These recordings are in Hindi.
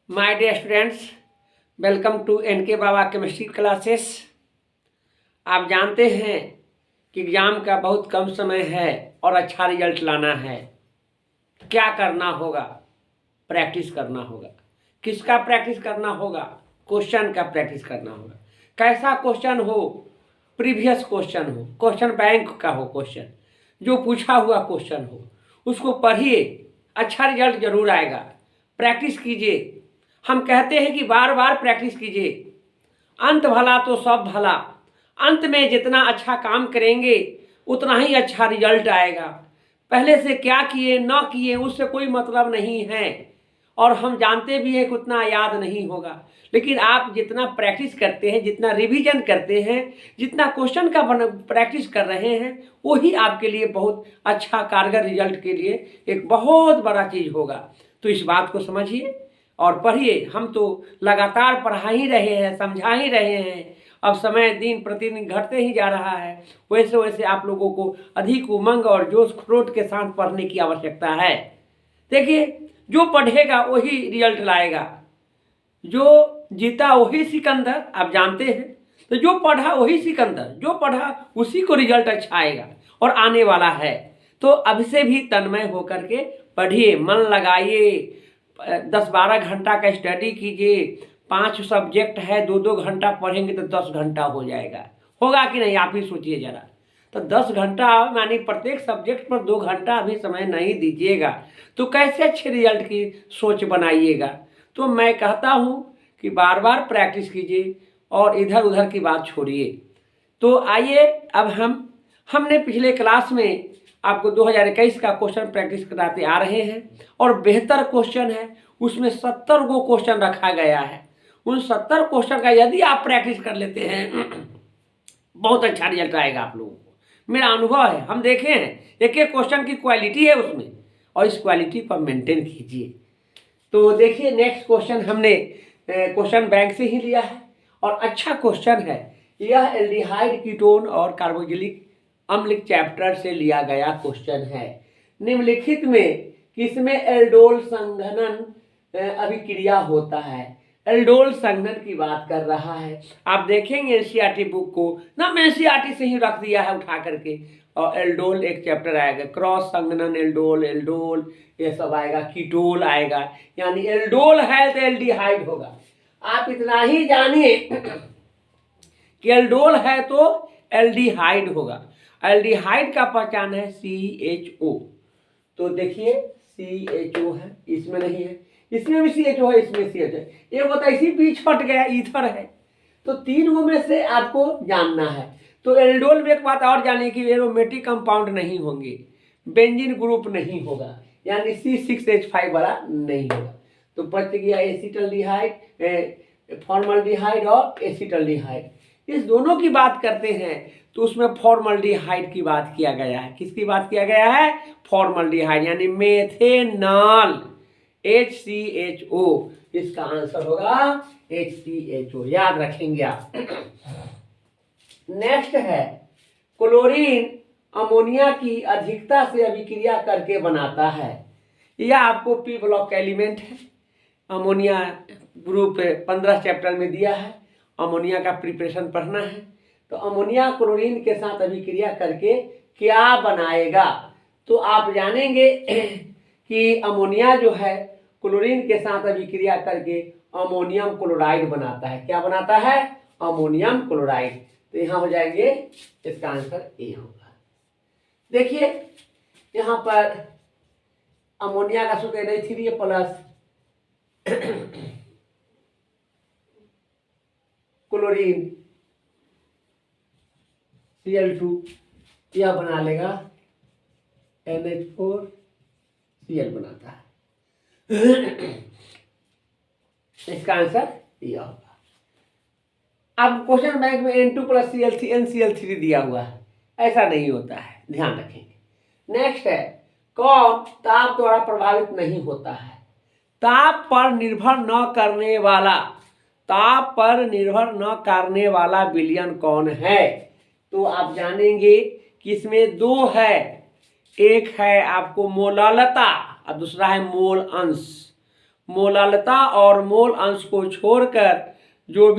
My dear students, welcome to NK Baba chemistry classes. आप जानते हैं कि एग्ज़ाम का बहुत कम समय है और अच्छा रिजल्ट लाना है। क्या करना होगा? प्रैक्टिस करना होगा। किसका प्रैक्टिस करना होगा? क्वेश्चन का प्रैक्टिस करना होगा। कैसा क्वेश्चन हो? प्रीवियस क्वेश्चन हो, क्वेश्चन बैंक का हो, क्वेश्चन जो पूछा हुआ क्वेश्चन हो, उसको पढ़िए। अच्छा रिजल्ट जरूर आएगा। प्रैक्टिस कीजिए। हम कहते हैं कि बार बार प्रैक्टिस कीजिए। अंत भला तो सब भला। अंत में जितना अच्छा काम करेंगे उतना ही अच्छा रिजल्ट आएगा। पहले से क्या किए ना किए उससे कोई मतलब नहीं है, और हम जानते भी हैं कि उतना याद नहीं होगा। लेकिन आप जितना प्रैक्टिस करते हैं, जितना रिवीजन करते हैं, जितना क्वेश्चन का प्रैक्टिस कर रहे हैं, वही आपके लिए बहुत अच्छा कारगर रिजल्ट के लिए एक बहुत बड़ा चीज़ होगा। तो इस बात को समझिए और पढ़िए। हम तो लगातार पढ़ा ही रहे हैं, समझा ही रहे हैं। अब समय दिन प्रतिदिन घटते ही जा रहा है। वैसे वैसे आप लोगों को अधिक उमंग और जोश खरोट के साथ पढ़ने की आवश्यकता है। देखिए, जो पढ़ेगा वही रिजल्ट लाएगा। जो जीता वही सिकंदर, आप जानते हैं। तो जो पढ़ा वही सिकंदर, जो पढ़ा उसी को रिजल्ट अच्छा आएगा और आने वाला है। तो अब से भी तन्मय होकर के पढ़िए, मन लगाइए। 10-12 घंटा का स्टडी कीजिए। 5 सब्जेक्ट है, 2-2 घंटा पढ़ेंगे तो 10 घंटा हो जाएगा। होगा कि नहीं, आप ही सोचिए जरा। तो 10 घंटा यानी प्रत्येक सब्जेक्ट पर 2 घंटा अभी समय नहीं दीजिएगा तो कैसे अच्छे रिजल्ट की सोच बनाइएगा। तो मैं कहता हूँ कि बार बार प्रैक्टिस कीजिए और इधर उधर की बात छोड़िए। तो आइए, अब हमने पिछले क्लास में आपको 2021 का क्वेश्चन प्रैक्टिस कराते आ रहे हैं, और बेहतर क्वेश्चन है। उसमें 70 गो क्वेश्चन रखा गया है। उन 70 क्वेश्चन का यदि आप प्रैक्टिस कर लेते हैं बहुत अच्छा रिजल्ट आएगा आप लोगों को। मेरा अनुभव है, हम देखे हैं। एक एक क्वेश्चन की क्वालिटी है उसमें, और इस क्वालिटी को मेंटेन कीजिए। तो देखिए, नेक्स्ट क्वेश्चन हमने क्वेश्चन बैंक से ही लिया है और अच्छा क्वेश्चन है। यह एल्डिहाइड, कीटोन और कार्बोक्सिलिक अम्ल चैप्टर से लिया गया क्वेश्चन है। निम्नलिखित में किसमें एल्डोल संघनन अभिक्रिया होता है? एल्डोल संघनन की बात कर रहा है। आप देखेंगे एनसीईआरटी बुक को ना, मैं एनसीईआरटी से ही रख दिया है उठा करके, और एल्डोल एक चैप्टर आएगा, क्रॉस संघनन, एल्डोल एल्डोल ये सब आएगा, कीटोल आएगा। यानी एल्डोल है तो एल्डिहाइड होगा। आप इतना ही जानिए कि एल्डोल है तो एल्डिहाइड होगा। एल्डिहाइड का पहचान है CHO। तो देखिए CHO है, इसमें नहीं है, इसमें भी CHO है, इसमें CH है। एक होता है इसी बीच हट गया, ईथर है। तो 3 गो में से आपको जानना है। तो एल्डोल में एक बात और जानिए कि एरोमेटिक कंपाउंड नहीं होंगे, बेंजीन ग्रुप नहीं होगा, यानी C6H5 वाला नहीं होगा। तो बच गया एसिटल्डिहाइड, फॉर्मल्डिहाइड और एसिटल्डिहाइड। इस दोनों की बात करते हैं तो उसमें फॉर्मल्डिहाइड की बात किया गया है। किसकी बात किया गया है? फॉर्मल्डिहाइड, यानी मेथेनॉल, HCHO। इसका आंसर होगा HCHO, याद रखेंगे आप। नेक्स्ट है, क्लोरीन अमोनिया की अधिकता से अभिक्रिया करके बनाता है। यह आपको पी ब्लॉक का एलिमेंट है। अमोनिया ग्रुप 15 चैप्टर में दिया है। अमोनिया का प्रिपरेशन पढ़ना है। तो अमोनिया क्लोरीन के साथ अभिक्रिया करके क्या बनाएगा? तो आप जानेंगे कि अमोनिया जो है क्लोरीन के साथ अभिक्रिया करके अमोनियम क्लोराइड बनाता है। क्या बनाता है? Ammonium chloride. तो यहाँ हो जाएंगे, इसका आंसर ए होगा। देखिए, यहाँ पर अमोनिया का सूत्र Na3 प्लस क्लोरीन Cl2, यह बना लेगा NH4Cl बनाता है। इसका आंसर यह होगा। अब क्वेश्चन बैंक में N2 प्लस Cl3 NCl3 दिया हुआ है, ऐसा नहीं होता है, ध्यान रखेंगे। नेक्स्ट है, कौन ताप द्वारा प्रभावित नहीं होता है? ताप पर निर्भर न करने वाला, ताप पर निर्भर न करने वाला विलयन कौन है? तो आप जानेंगे कि इसमें 2 है। एक है आपको मोलालता और दूसरा है मोल अंश। मोलालता और मोल अंश को छोड़कर जो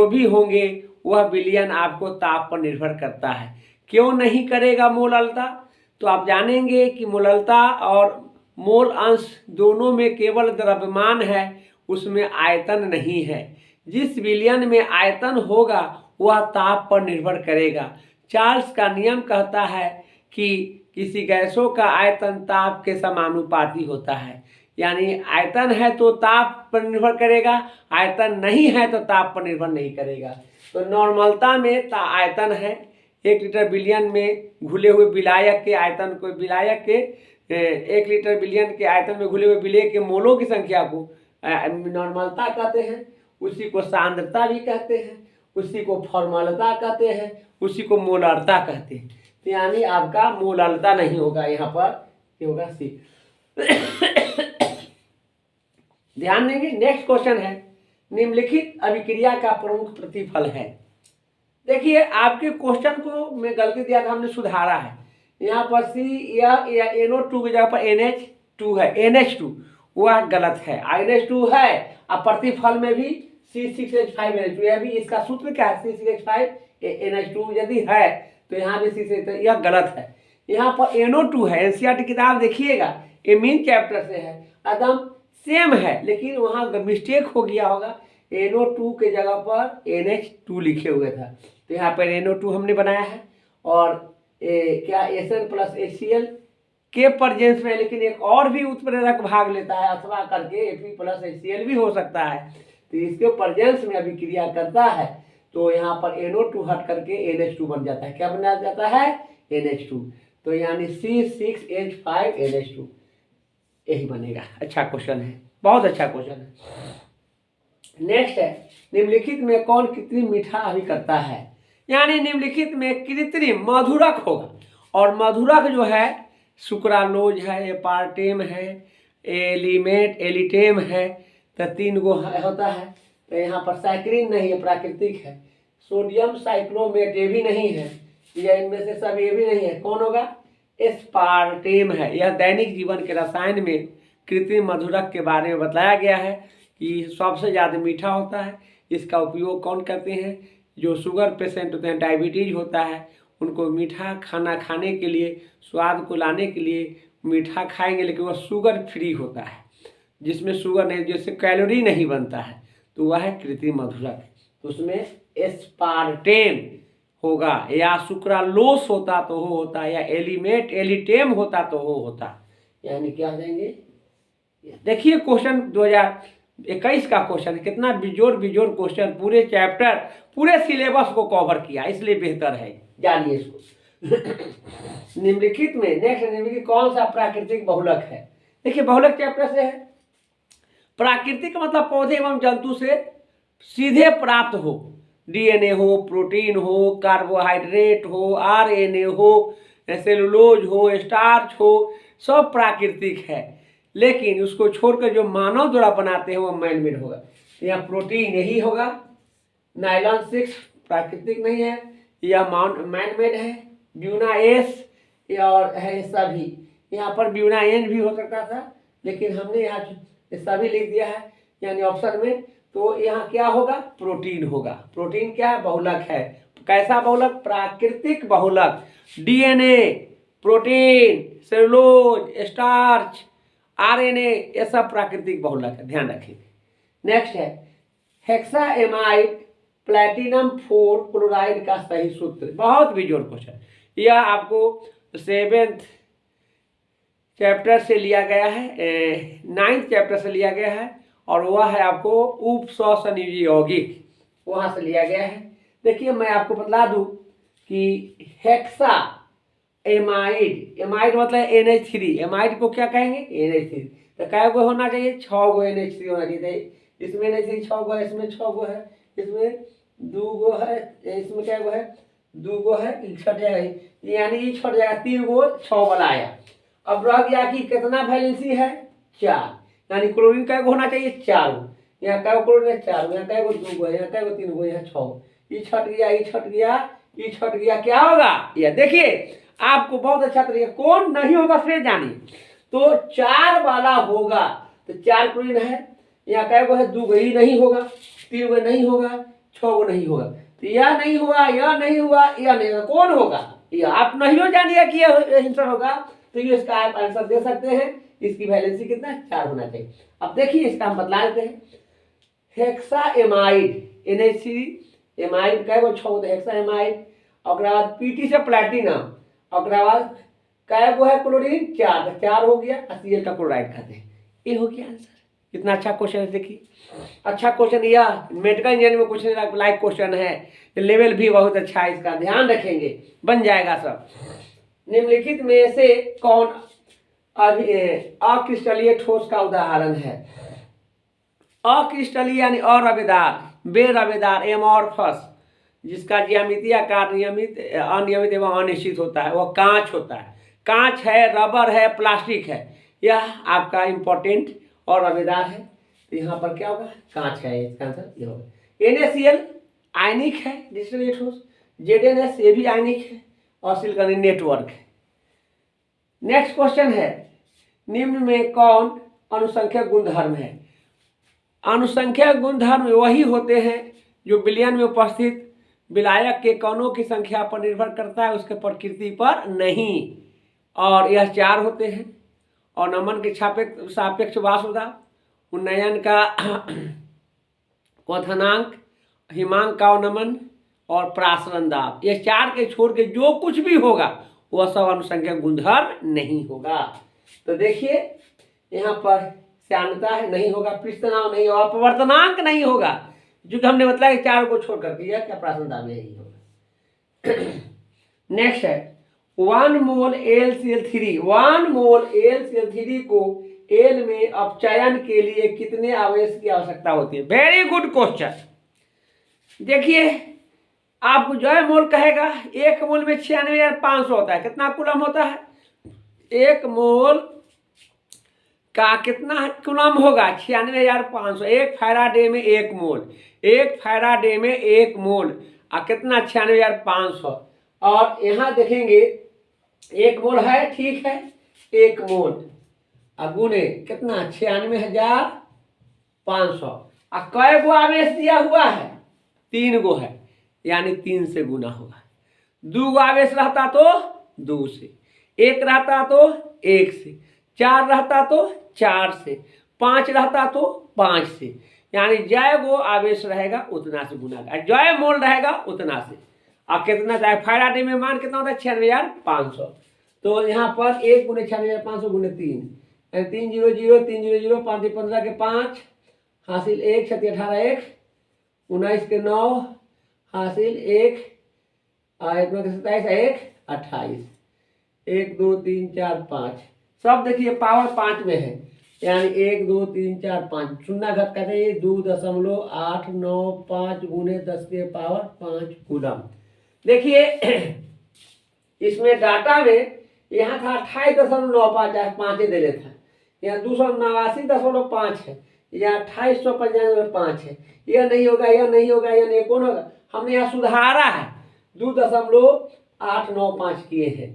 भी होंगे वह विलयन आपको ताप पर निर्भर करता है। क्यों नहीं करेगा मोलालता? तो आप जानेंगे कि मोलालता और मोल अंश दोनों में केवल द्रव्यमान है, उसमें आयतन नहीं है। जिस विलयन में आयतन होगा वह ताप पर निर्भर करेगा। चार्ल्स का नियम कहता है कि किसी गैसों का आयतन ताप के समानुपाती होता है। यानी आयतन है तो ताप पर निर्भर करेगा, आयतन नहीं है तो ताप पर निर्भर नहीं करेगा। तो नॉर्मलता में आयतन है। 1 लीटर विलयन में घुले हुए विलायक के आयतन को 1 लीटर विलयन के आयतन में घुले हुए विलय के मोलों की संख्या को नॉर्मलता कहते हैं। उसी को सांद्रता भी कहते हैं, उसी को फॉर्मलता कहते हैं, उसी को मोलारता कहते हैं। तो यानी आपका मोलालता नहीं होगा, यहाँ पर ये होगा सी। ध्यान देंगे। नेक्स्ट क्वेश्चन है, निम्नलिखित अभिक्रिया का प्रमुख प्रतिफल है। देखिए आपके क्वेश्चन को मैं गलती दिया था, हमने सुधारा है। यहाँ पर सी या NO2 की जगह पर NH2 है, NH2 वह गलत है। NH2 है और प्रतिफल में भी C6H5NH2, यह भी इसका सूत्र क्या है, C6H5NH2 यदि है तो यहाँ भी C6, तो यह गलत है। यहाँ पर NO2 है, NCERT किताब देखिएगा, ये मेन चैप्टर से है, एकदम सेम है, लेकिन वहाँ मिस्टेक हो गया होगा, NO2 के जगह पर NH2 लिखे हुए था, तो यहाँ पर NO2 हमने बनाया है। और क्या SN प्लस HCl के प्रेजेंस में, लेकिन एक और भी उत्प्रेरक भाग लेता है अथवा करके Fe प्लस HCl भी हो सकता है, तो इसके प्रेजेंस में अभिक्रिया करता है, तो यहाँ पर NO2 हट करके NH2 बन जाता है। क्या बना जाता है? NH2। तो यानी C6H5NH2 यही बनेगा। अच्छा क्वेश्चन है, बहुत अच्छा क्वेश्चन है। नेक्स्ट है, निम्नलिखित में कौन कृत्रिम मीठा अभिकर्ता है? यानी निम्नलिखित में कृत्रिम मधुरक होगा, और मधुरक जो है सुक्रालोज है, एपार्टेम है, एलिटेम है, तो 3 गो होता है। तो यहाँ पर साइक्लिन नहीं है, प्राकृतिक है। सोडियम साइक्लोमेट ये भी नहीं है, या इनमें से सब ये भी नहीं है। कौन होगा? एस्पार्टेम है। यह दैनिक जीवन के रसायन में कृत्रिम मधुरक के बारे में बताया गया है कि सबसे ज़्यादा मीठा होता है। इसका उपयोग कौन करते हैं? जो शुगर पेशेंट होते हैं, डायबिटीज होता है, उनको मीठा खाना खाने के लिए, स्वाद को लाने के लिए मीठा खाएंगे, लेकिन वह शुगर फ्री होता है, जिसमें शुगर नहीं, जिससे कैलोरी नहीं बनता है, तो वह है कृत्रिम मधुरक। तो उसमें एस्पार्टेम होगा, या सुक्रालोस होता तो वो होता, या एलिटेम होता तो वो होता। यानी क्या हो जाएंगे? देखिए क्वेश्चन 2021 का क्वेश्चन, कितना बिजोड़ क्वेश्चन, पूरे चैप्टर पूरे सिलेबस को कवर किया, इसलिए बेहतर है, जानिए इसको। निम्नलिखित में निम्नलिखित कौन सा प्राकृतिक बहुलक है? देखिए बहुलक चैप्टर से है। प्राकृतिक मतलब पौधे एवं जंतु से सीधे प्राप्त हो, DNA हो, प्रोटीन हो, कार्बोहाइड्रेट हो, RNA हो, सेलुलोज हो, स्टार्च हो, सब प्राकृतिक है। लेकिन उसको छोड़कर जो मानव द्वारा बनाते हैं वो मैनमेड होगा। यहाँ प्रोटीन यही होगा। नाइलॉन 6 प्राकृतिक नहीं है, यह मैनमेड है। ब्यूना एस और है सभी, यहाँ पर ब्यूना एन भी हो सकता था, लेकिन हमने यहाँ सभी लिख दिया है यानी ऑप्शन में। तो यहाँ क्या होगा? प्रोटीन होगा। प्रोटीन क्या है? बहुलक है। कैसा बहुलक? प्राकृतिक बहुलक। DNA, protein, cellulose, starch, RNA, ये सब प्राकृतिक बहुलक है, ध्यान रखिए। नेक्स्ट है हेक्साएमाइड प्लैटिनम 4 क्लोराइड का सही सूत्र। बहुत बेजोड़ क्वेश्चन, यह आपको 7th चैप्टर से लिया गया है, 9th चैप्टर से लिया गया है, और वह है आपको उपसंयोजी यौगिक, वहाँ से लिया गया है। देखिए मैं आपको बतला दूं कि हेक्सा एमाइड, एमाइड मतलब NH3, एमाइड को क्या कहेंगे? NH3। तो कै गो होना चाहिए? 6 गो NH3 होना चाहिए। इसमें NH3 6 गो है, इसमें 6 गो है, इसमें 2 गो है, इसमें क्या गो है? 2 गो है, छट जाएगा, यानी ये छट जाएगा, 3 गो 6 बनाया। अब रह गया कि कितना वैलेंसी है? 4, यानी क्लोरीन कै गो होना चाहिए? 4 गो। यहाँ कै गो क्लोरीन है? 4 गो। यहाँ कै गो? 2 गो है। यहाँ कै गो? 3 गो। यहाँ 6 गो। ये छट गया, ये छट गया, ये छट गया, क्या होगा? ये देखिए आपको बहुत अच्छा तरीका, कौन नहीं होगा फिर जानिए। तो 4 वाला होगा, तो 4 क्लोरीन है, यहाँ कै गो है, 2 गो, ही नहीं होगा, 3 गो नहीं होगा, 6 गो नहीं होगा, तो यह नहीं हुआ, यह नहीं हुआ, यह नहीं होगा, कौन होगा? यह आप नहीं हो जानिए कि यह आंसर होगा, तो ये इसका आप आंसर दे सकते हैं। इसकी वैलेंसी कितना है? 4 होना चाहिए। अब देखिए इसका हम बतला देते हैं। हेक्साएमाइड NaC एमाइड कै गो 6 हेक्साएमाइड, और बाद Pt से प्लैटिनम, और बाद कै गो है क्लोरीन? 4, 4 हो गया, Cl का क्लोराइड कहते हैं। ये हो गया आंसर। कितना अच्छा क्वेश्चन है, देखिए अच्छा क्वेश्चन, यह मेडिकल इंजीनियरिंग में क्वेश्चन लाइक क्वेश्चन है, लेवल भी बहुत अच्छा है, इसका ध्यान रखेंगे, बन जाएगा सब। निम्नलिखित में से कौन अक्रिस्टलीय ठोस का उदाहरण है? अक्रिस्टलीय यानी अरवेदार, बेरवेदार, एमॉर्फस, जिसका ज्यामितीय आकार नियमित, अनियमित एवं अनिश्चित होता है, वह कांच होता है। कांच है, रबर है, प्लास्टिक है, यह आपका इंपॉर्टेंट और रवेदार है। तो यहाँ पर क्या होगा? कांच है, इसका आंसर ये होगा। NaCl आयनिक है, डिस्टिलेट ठोस। ZnS ये भी आयनिक है, और सिलिकॉन नेटवर्क है। नेक्स्ट क्वेश्चन है, निम्न में कौन अनुसंख्यक गुणधर्म है? अनुसंख्यक गुणधर्म वही होते हैं जो विलयन में उपस्थित विलायक के कणों की संख्या पर निर्भर करता है, उसके प्रकृति पर नहीं। और यह 4 होते हैं, और नमन के सापेक्ष वाष्पता, उन्नयन का क्वथनांक, हिमांक का नमन, और प्रासरण दाब, ये 4 के छोड़ के जो कुछ भी होगा वह सब अनुसंख्यक गुणधर्म नहीं होगा। तो देखिए यहाँ पर श्यानता है, नहीं होगा, पृष्ठनाव नहीं होगा, अपवर्तनांक नहीं होगा, जो कि हमने बताया 4 को छोड़ करके, यह क्या प्रासरण दाब नहीं होगा। नेक्स्ट है 1 मोल AlCl3, 1 मोल AlCl3 को एल में अपचयन के लिए कितने आवेश की आवश्यकता होती है? Very good question. देखिए आपको जो है मोल कहेगा, 1 मोल में 96,500 होता है, कितना कूलम होता है? 1 मोल का कितना कूलम होगा? 96,500। 1 फैराडे में 1 मोल, 1 फैराडे में 1 मोल, और कितना? 96,500। और यहाँ देखेंगे 1 मोल है, ठीक है, 1 मोल गुणे कितना? 96,500। और कै गो आवेश दिया हुआ है? 3 गो है, यानी 3 से गुना होगा। 2 गो आवेश रहता तो 2 से, 1 रहता तो 1 से, 4 रहता तो 4 से, 5 रहता तो 5 से, यानी जय गो आवेश रहेगा उतना से गुना का, जय मोल रहेगा उतना से। और कितना चाहे फैराडे में मान कितना होता है? 96,500। तो यहाँ पर 1 गुणे 96,500 गुणे 3, 3 0 0 3 0 0, 5 15 के 5 हासिल 1, 6 18 1, 19 के 9 हासिल 1, 1 9 27 1 28, 1 2 3 4 5, सब देखिए पावर 5 में है, यानी 1 2 3 4 5, शून्य घट कहते हैं 2.895 गुणे 10 के पावर 5 कूलम। देखिए इसमें डाटा में यहाँ था 28.95, 5 दे लेता है, यहाँ 289.5 है, यहाँ 2895 है, यह नहीं होगा, यह नहीं होगा, यह नहीं, कौन होगा? हमने यहाँ सुधारा है, 2.895 किए हैं,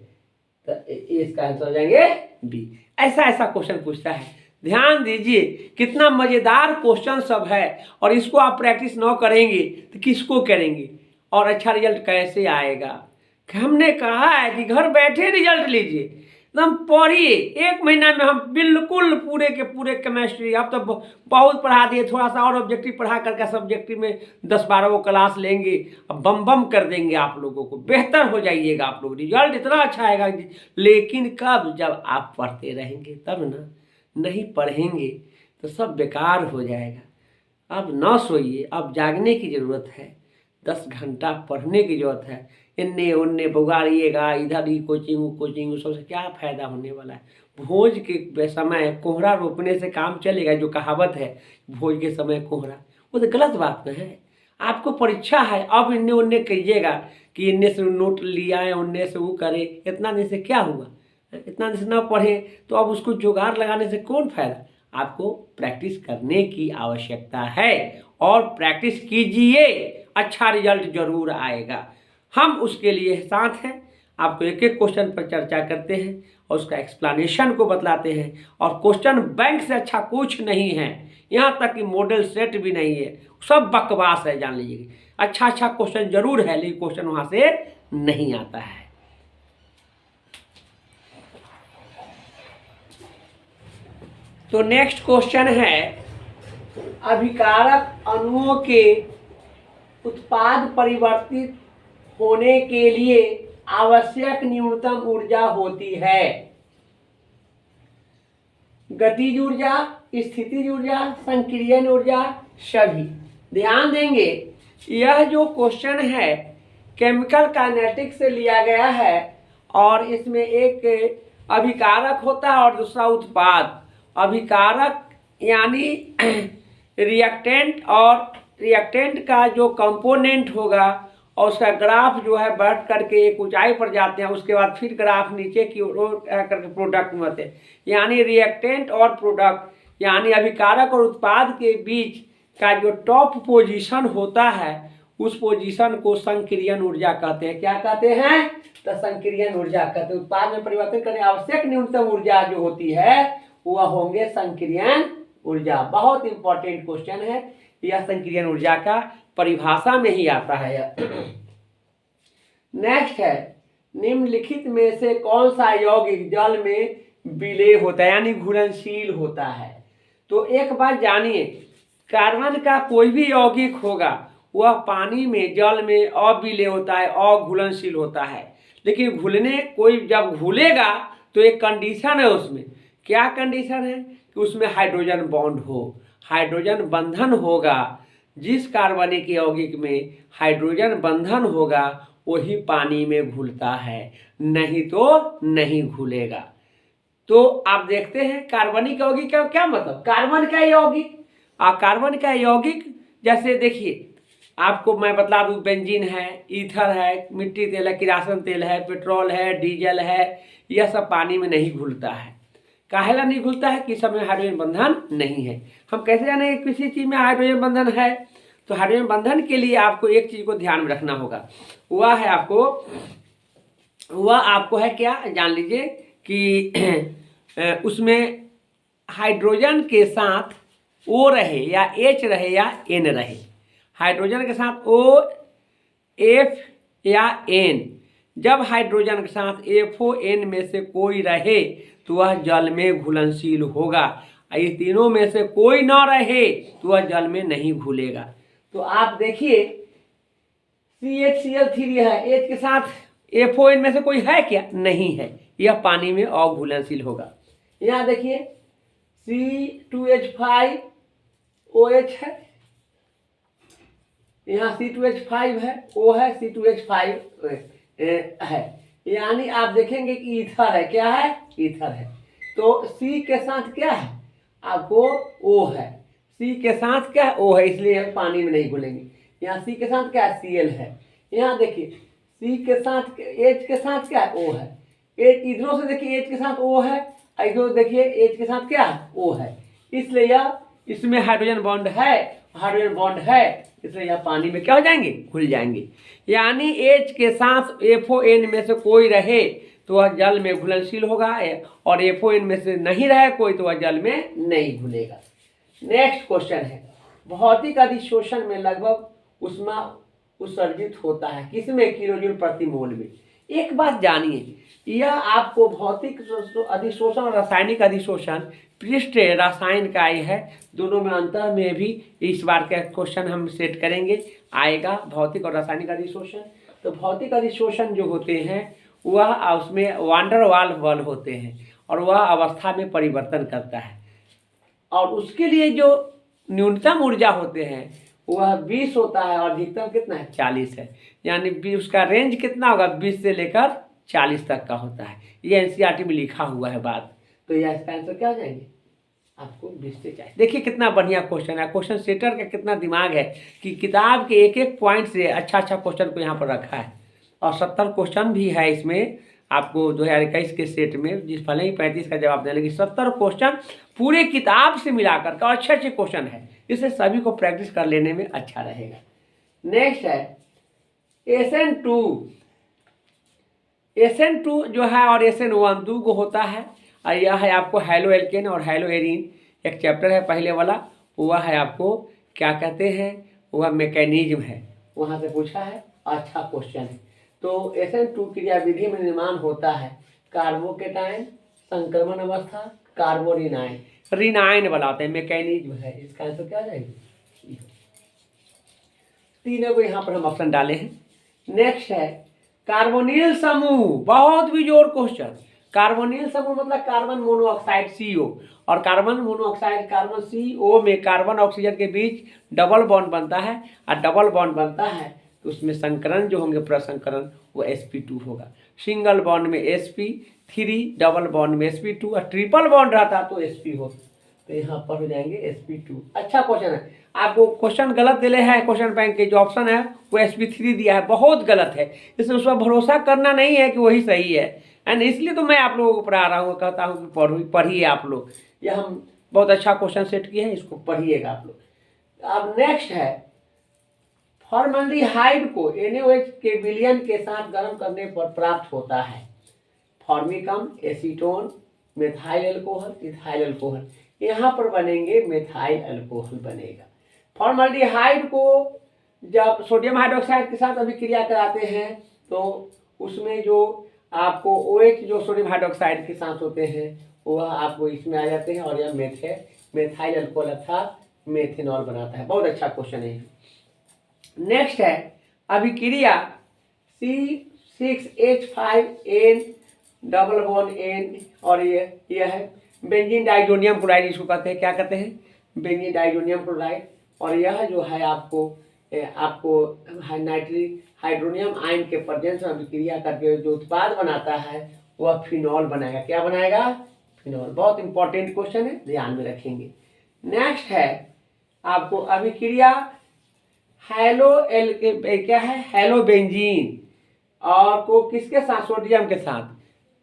तो इसका आंसर हो जाएंगे बी। ऐसा ऐसा क्वेश्चन पूछता है, ध्यान दीजिए कितना मजेदार क्वेश्चन सब है, और इसको आप प्रैक्टिस न करेंगे तो किसको करेंगे, और अच्छा रिजल्ट कैसे आएगा? हमने कहा है कि घर बैठे रिजल्ट लीजिए, एकदम पढ़िए, 1 महीना में हम बिल्कुल पूरे के पूरे केमिस्ट्री, अब तो बहुत पढ़ा दिए, थोड़ा सा और ऑब्जेक्टिव पढ़ा करके सब्जेक्टिव में 10-12 वो क्लास लेंगे, अब बम बम कर देंगे आप लोगों को, बेहतर हो जाइएगा आप लोग, रिजल्ट इतना अच्छा आएगा। लेकिन कब? जब आप पढ़ते रहेंगे तब ना, नहीं पढ़ेंगे तो सब बेकार हो जाएगा। अब न सोइए, अब जागने की ज़रूरत है, 10 घंटा पढ़ने की ज़रूरत है। इन्ने उन्ने बुगाड़िएगा, इधर ही कोचिंग सबसे क्या फ़ायदा होने वाला है? भोज के समय कोहरा रोपने से काम चलेगा? जो कहावत है भोज के समय कोहरा, वो तो गलत बात न है। आपको परीक्षा है, अब इन्ने उन्ने कहिएगा कि इन्ने से नोट लिया है, उन्ने से वो करे, इतना दिन से क्या हुआ? इतना दिन से ना पढ़े तो अब उसको जुगाड़ लगाने से कौन फ़ायदा? आपको प्रैक्टिस करने की आवश्यकता है, और प्रैक्टिस कीजिए, अच्छा रिजल्ट जरूर आएगा। हम उसके लिए साथ हैं, आपको एक एक क्वेश्चन पर चर्चा करते हैं और उसका एक्सप्लेनेशन को बतलाते हैं। और क्वेश्चन बैंक से अच्छा कुछ नहीं है, यहाँ तक कि मॉडल सेट भी नहीं है, सब बकवास है, जान लीजिए। अच्छा अच्छा क्वेश्चन जरूर है, लेकिन क्वेश्चन वहाँ से नहीं आता है। तो नेक्स्ट क्वेश्चन है, अभिकारक अणुओं के उत्पाद परिवर्तित होने के लिए आवश्यक न्यूनतम ऊर्जा होती है। गतिज ऊर्जा, स्थितिज ऊर्जा, संक्रियन ऊर्जा, सभी। ध्यान देंगे, यह जो क्वेश्चन है केमिकल काइनेटिक्स से लिया गया है और इसमें एक अभिकारक होता है और दूसरा उत्पाद। अभिकारक यानी रिएक्टेंट, और रिएक्टेंट का जो कंपोनेंट होगा और उसका ग्राफ जो है बढ़ करके एक ऊंचाई पर जाते हैं, उसके बाद फिर ग्राफ नीचे की ओर करके प्रोडक्ट में होते हैं। यानी रिएक्टेंट और प्रोडक्ट, यानी अभिकारक और उत्पाद के बीच का जो टॉप पोजीशन होता है उस पोजीशन को संक्रियन ऊर्जा कहते हैं। क्या कहते हैं? तो संक्रियन ऊर्जा कहते हैं। उत्पाद में परिवर्तन करने आवश्यक न्यूनतम ऊर्जा जो होती है वह होंगे संक्रियन ऊर्जा। बहुत इंपॉर्टेंट क्वेश्चन है यह, संक्रियन ऊर्जा का परिभाषा में ही आता है यह। नेक्स्ट है, निम्नलिखित में से कौन सा यौगिक जल में विलेय होता है यानी घुलनशील होता है? तो एक बात जानिए, कार्बन का कोई भी यौगिक होगा वह पानी में, जल में अविलेय होता है, अघुलनशील होता है। लेकिन घुलने, कोई जब घुलेगा तो एक कंडीशन है उसमें। क्या कंडीशन है? कि उसमें हाइड्रोजन बॉन्ड हो, हाइड्रोजन बंधन होगा। जिस कार्बनिक यौगिक में हाइड्रोजन बंधन होगा वही पानी में घुलता है, नहीं तो नहीं घुलेगा। तो आप देखते हैं कार्बनिक यौगिक का क्या मतलब, कार्बन का यौगिक। कार्बन का यौगिक जैसे देखिए, आपको मैं बता दूं, बेंजीन है, ईथर है, मिट्टी तेल है, किरासन तेल है, पेट्रोल है, डीजल है, यह सब पानी में नहीं घुलता है। काहेला नहीं घुलता है कि सब में हाइड्रोजन बंधन नहीं है। हम कैसे जाने किसी चीज में हाइड्रोजन बंधन है? तो हाइड्रोजन बंधन के लिए आपको एक चीज को ध्यान में रखना होगा, वह है आपको है क्या, जान लीजिए कि उसमें हाइड्रोजन के साथ O रहे या H रहे या N रहे। हाइड्रोजन के साथ O, F या N। जब हाइड्रोजन के साथ FO, N में से कोई रहे तो वह जल में घुलनशील होगा। ये तीनों में से कोई ना रहे तो वह जल में नहीं घुलेगा। तो आप देखिए, CHCl3 है, H के साथ FO, N में से कोई है क्या? नहीं है, यह पानी में अघुलनशील होगा। यहाँ देखिए C2H5OH है, यहाँ C2H5 है, O है, C2H5 है। यानी आप देखेंगे कि ईथर है। क्या है? ईथर है। तो C के साथ क्या है? आपको O है। C के साथ क्या है? O है, इसलिए पानी में नहीं घुलेंगे। यहाँ C के साथ क्या है? Cl है। यहाँ देखिए C के साथ, H के साथ क्या है? O है। इधरों से देखिए H के साथ O है, इधर देखिए H के साथ क्या है? O है। इसलिए यह, इसमें हाइड्रोजन बॉन्ड है, हाइड्रोजन बॉन्ड है, इसलिए यह पानी में क्या हो जाएंगे? घुल जाएंगे। यानी H के साथ FO, N में से कोई रहे तो वह जल में घुलनशील होगा, और FO, N में से नहीं रहे कोई तो वह जल में नहीं घुलेगा। नेक्स्ट क्वेश्चन है, भौतिक अधिशोषण में लगभग ऊष्मा उत्सर्जित होता है किसमें? किलोजूल प्रति मोल में। एक बात जानिए, यह आपको भौतिक अधिशोषण और रासायनिक अधिशोषण पृष्ठ रसायन का ही है, दोनों में अंतर में भी इस बार का क्वेश्चन हम सेट करेंगे, आएगा भौतिक और रासायनिक अधिशोषण। तो भौतिक अधिशोषण जो होते हैं वह उसमें वांडर वाल बल होते हैं और वह अवस्था में परिवर्तन करता है, और उसके लिए जो न्यूनतम ऊर्जा होते हैं वह 20 होता है और अधिकतम कितना है? 40 है। यानी उसका रेंज कितना होगा? 20 से लेकर 40 तक का होता है। ये NCERT में लिखा हुआ है बात। तो यह इसका आंसर क्या हो जाएंगे? आपको 20 से 40। देखिए कितना बढ़िया क्वेश्चन है, क्वेश्चन सेटर का कितना दिमाग है कि किताब के एक एक पॉइंट से अच्छा अच्छा क्वेश्चन को यहाँ पर रखा है। और 70 क्वेश्चन भी है इसमें आपको 2021 के सेट में, जिस भले ही 35 का जवाब दें, लेकिन 70 क्वेश्चन पूरे किताब से मिलाकर का अच्छे अच्छे क्वेश्चन है, इससे सभी को प्रैक्टिस कर लेने में अच्छा रहेगा। नेक्स्ट है SN2 SN2 जो है और SN1 दो को होता है। और यह है आपको हैलो एल्केन और हैलो एरीन, एक चैप्टर है पहले वाला, वह है आपको क्या कहते हैं, वह मैकेनिज्म है, वहाँ से पूछा है, अच्छा क्वेश्चन है। तो SN2 क्रियाविधि में निर्माण होता है कार्बोकेटाइन, संक्रमण अवस्था, कार्बोरिनाइन, रिनाइन वाला होता है, मैकेनिज्म है। इसका आंसर क्या जाएगा? तीनों को यहाँ पर हम ऑप्शन डाले हैं। नेक्स्ट है कार्बोनिल समूह, बहुत भी जोर क्वेश्चन। कार्बोनिल समूह मतलब कार्बन मोनोऑक्साइड CO, और कार्बन मोनोऑक्साइड कार्बन CO में कार्बन ऑक्सीजन के बीच डबल बॉन्ड बनता है, और डबल बॉन्ड बनता है तो उसमें संकरण जो होंगे प्रसंकरण वो sp2 होगा। सिंगल बॉन्ड में sp3, डबल बॉन्ड में sp2, और ट्रिपल बॉन्ड रहता तो sp हो, तो यहाँ पर हो जाएंगे sp2। अच्छा क्वेश्चन है, आपको क्वेश्चन गलत दिले है, क्वेश्चन बैंक के जो ऑप्शन है वो sp3 दिया है, बहुत गलत है, इसमें उस पर भरोसा करना नहीं है कि वही सही है, एंड इसलिए तो मैं आप लोगों को पढ़ा रहा हूँ, कहता हूँ कि पढ़िए आप लोग, यह हम बहुत अच्छा क्वेश्चन सेट किए हैं, इसको पढ़िएगा आप लोग। अब नेक्स्ट है फॉर्मल्डिहाइड को NaOH के विलयन के साथ गर्म करने पर प्राप्त होता है फॉर्मिकम, acetone, methyl alcohol, ethyl alcohol. यहाँ पर बनेंगे मेथाइल अल्कोहल बनेगा। फॉर्मल्डिहाइड को जब सोडियम हाइड्रोक्साइड के साथ अभिक्रिया कराते हैं तो उसमें जो आपको OH जो सोडियम हाइड्रोक्साइड के साथ होते हैं वह आपको इसमें आ जाते हैं, और यह मेथाइल अल्कोहल अर्थात मेथेनॉल बनाता है। बहुत अच्छा क्वेश्चन है। नेक्स्ट है अभिक्रिया C6H5N डबल बॉन्ड N, और ये है बेंजीन डाइजोनियम क्लोराइड, इसको कहते हैं, क्या कहते हैं, बेंजीन डाइजोनियम क्लोराइड। और यह जो है आपको नाइट्रिक हाइड्रोनियम आयन के प्रेजेंस में अभिक्रिया करके जो उत्पाद बनाता है वह फिनॉल बनाएगा। क्या बनाएगा? फिनॉल। बहुत इंपॉर्टेंट क्वेश्चन है, ध्यान में रखेंगे। नेक्स्ट है आपको अभिक्रिया क्या है, हेलो बेंजीन, और को किसके साथ, सोडियम के साथ,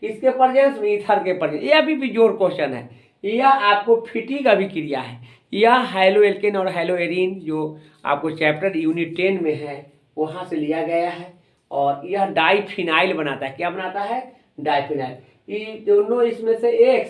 किसके प्रेजेंस में, ईथर के प्रेजेंस। यह भी जोर क्वेश्चन है, यह आपको फिटिक अभिक्रिया है। यह हाइलो एल्केन और हाइलो एरीन जो आपको चैप्टर यूनिट 10 में है वहाँ से लिया गया है, और यह डाइफिनाइल बनाता है। क्या बनाता है? डाइफिनाइल। ये दोनों इसमें से X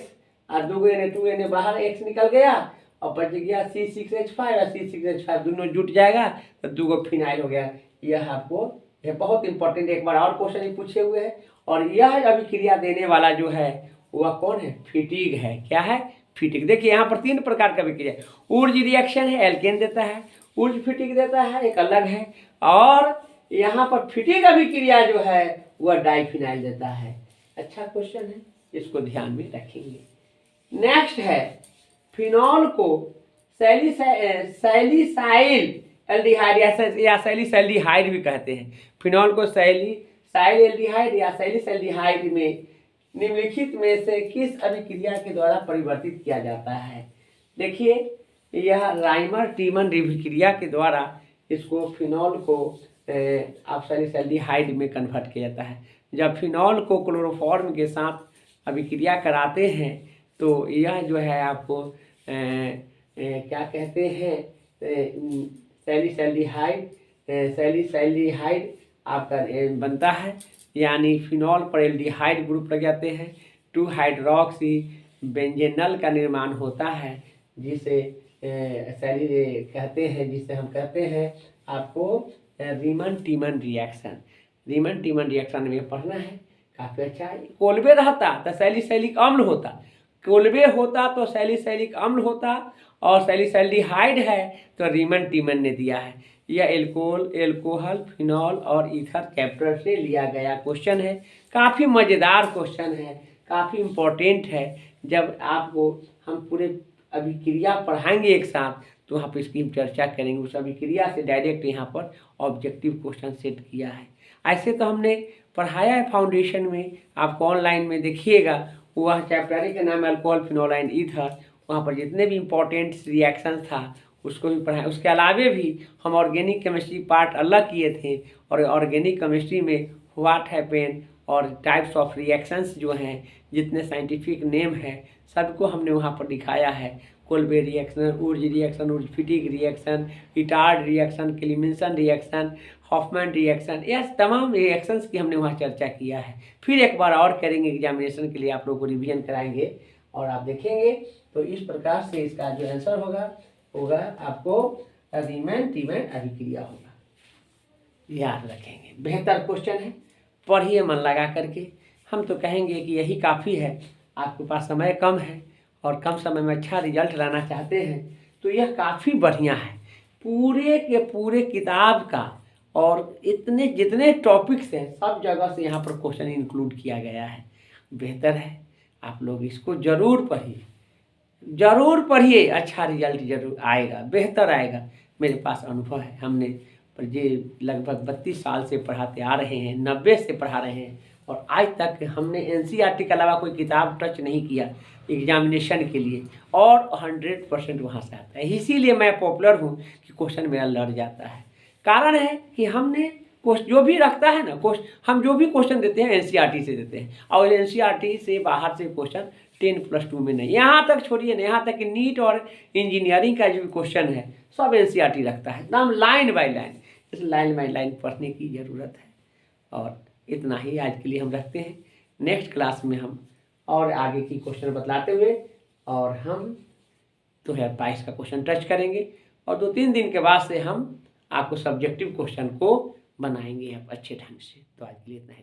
और 2Na बाहर X निकल गया और बच गया C6H5 और C6H5 दोनों जुट जाएगा तो 2 फिनाइल हो गया। यह आपको बहुत इंपॉर्टेंट, एक बार और क्वेश्चन ही पूछे हुए हैं। और यह अभिक्रिया देने वाला जो है वह कौन है? फिटिक है। क्या है? फिटिक। देखिए यहाँ पर 3 प्रकार का अभिक्रिया, ऊर्ज रिएक्शन है, एल्केन देता है, ऊर्ज फिटिक देता है, एक अलग है, और यहाँ पर फिटिक अभिक्रिया जो है वह डाइफिनाइल देता है। अच्छा क्वेश्चन है, इसको ध्यान में रखेंगे। नेक्स्ट है फिनॉल को सैलिसाइल एल्डिहाइड या सैलिसैल्डिहाइड भी कहते हैं। फिनॉल को सैलिसाइल एल्डिहाइड या सैलिसैल्डिहाइड में निम्नलिखित में से किस अभिक्रिया के द्वारा परिवर्तित किया जाता है? देखिए यह राइमर टीमन अभिक्रिया के द्वारा इसको फिनॉल को आप सैलिसैल्डिहाइड में कन्वर्ट किया जाता है। जब फिनॉल को क्लोरोफॉर्म के साथ अभिक्रिया कराते हैं तो यह जो है आपको क्या कहते हैं, सैलिसैल्डिहाइड आपका बनता है, यानी फिनॉल पर एल्डिहाइड ग्रुप लग जाते हैं, 2 हाइड्रोक्सी बेंजेनल का निर्माण होता है, जिसे कहते हैं, जिसे हम कहते हैं आपको रीमन टीमन रिएक्शन। रीमन टीमन रिएक्शन में पढ़ना है, काफ़ी अच्छा है। कोलबे रहता तो सैलिसैलिक अम्ल होता, कोलबे होता तो सैलिसैलिक अम्ल होता, और सैलिसैल्डिहाइड है तो रीमन टीमन ने दिया है। यह एल्कोहल, फिनॉल और ईथर चैप्टर से लिया गया क्वेश्चन है। काफ़ी मज़ेदार क्वेश्चन है, काफ़ी इम्पोर्टेंट है। जब आपको हम पूरे अभिक्रिया पढ़ाएंगे एक साथ तो वहाँ पर इसकी चर्चा करेंगे। उस अभिक्रिया से डायरेक्ट यहाँ पर ऑब्जेक्टिव क्वेश्चन सेट किया है। ऐसे तो हमने पढ़ाया है फाउंडेशन में, आपको ऑनलाइन में देखिएगा, वह चैप्टर का नाम है अल्कोहल, फिनॉल एंड ईथर। वहाँ पर जितने भी इम्पोर्टेंट रिएक्शन था उसको भी पढ़ाया। उसके अलावे भी हम ऑर्गेनिक केमिस्ट्री पार्ट अलग किए थे, और ऑर्गेनिक केमिस्ट्री में व्हाट हैपेन और टाइप्स ऑफ रिएक्शंस जो हैं, जितने साइंटिफिक नेम हैं, सबको हमने वहाँ पर दिखाया है। कोल्बे रिएक्शन, उर्ज reaction, उर्ज-फिटिक reaction, Etard reaction, क्लीमेंसन reaction, Hoffmann reaction, यह तमाम रिएक्शंस की हमने वहाँ चर्चा किया है। फिर एक बार और करेंगे, एग्जामिनेशन के लिए आप लोगों को रिवीजन कराएंगे और आप देखेंगे तो इस प्रकार से इसका जो आंसर होगा आपको रीमैन टीमैन अभिक्रिया होगा। याद रखेंगे, बेहतर क्वेश्चन है, पढ़िए मन लगा करके। हम तो कहेंगे कि यही काफ़ी है, आपके पास समय कम है और कम समय में अच्छा रिजल्ट लाना चाहते हैं तो यह काफ़ी बढ़िया है। पूरे के पूरे किताब का और इतने जितने टॉपिक्स हैं सब जगह से यहाँ पर क्वेश्चन इंक्लूड किया गया है। बेहतर है आप लोग इसको ज़रूर पढ़िए, अच्छा रिजल्ट जरूर आएगा, बेहतर आएगा। मेरे पास अनुभव है, हमने पर ये लगभग 32 साल से पढ़ाते आ रहे हैं, 90 से पढ़ा रहे हैं और आज तक हमने एनसीईआरटी के अलावा कोई किताब टच नहीं किया एग्जामिनेशन के लिए और 100% वहाँ से आता है। इसीलिए मैं पॉपुलर हूँ कि क्वेश्चन मेरा लड़ जाता है। कारण है कि हमने जो भी रखता है ना हम जो भी क्वेश्चन देते हैं एनसीईआरटी से देते हैं और एनसीईआरटी से बाहर से क्वेश्चन 10+2 में नहीं, यहाँ तक छोड़िए ना, यहाँ तक कि नीट और इंजीनियरिंग का जो भी क्वेश्चन है सब एनसीईआरटी रखता है, एकदम लाइन बाय लाइन। इस लाइन बाय लाइन पढ़ने की ज़रूरत है और इतना ही आज के लिए हम रखते हैं। नेक्स्ट क्लास में हम और आगे की क्वेश्चन बतलाते हुए और हम 2022 का क्वेश्चन टच करेंगे और 2-3 दिन के बाद से हम आपको सब्जेक्टिव क्वेश्चन को बनाएंगे आप अच्छे ढंग से। तो आज के लिए इतना ही।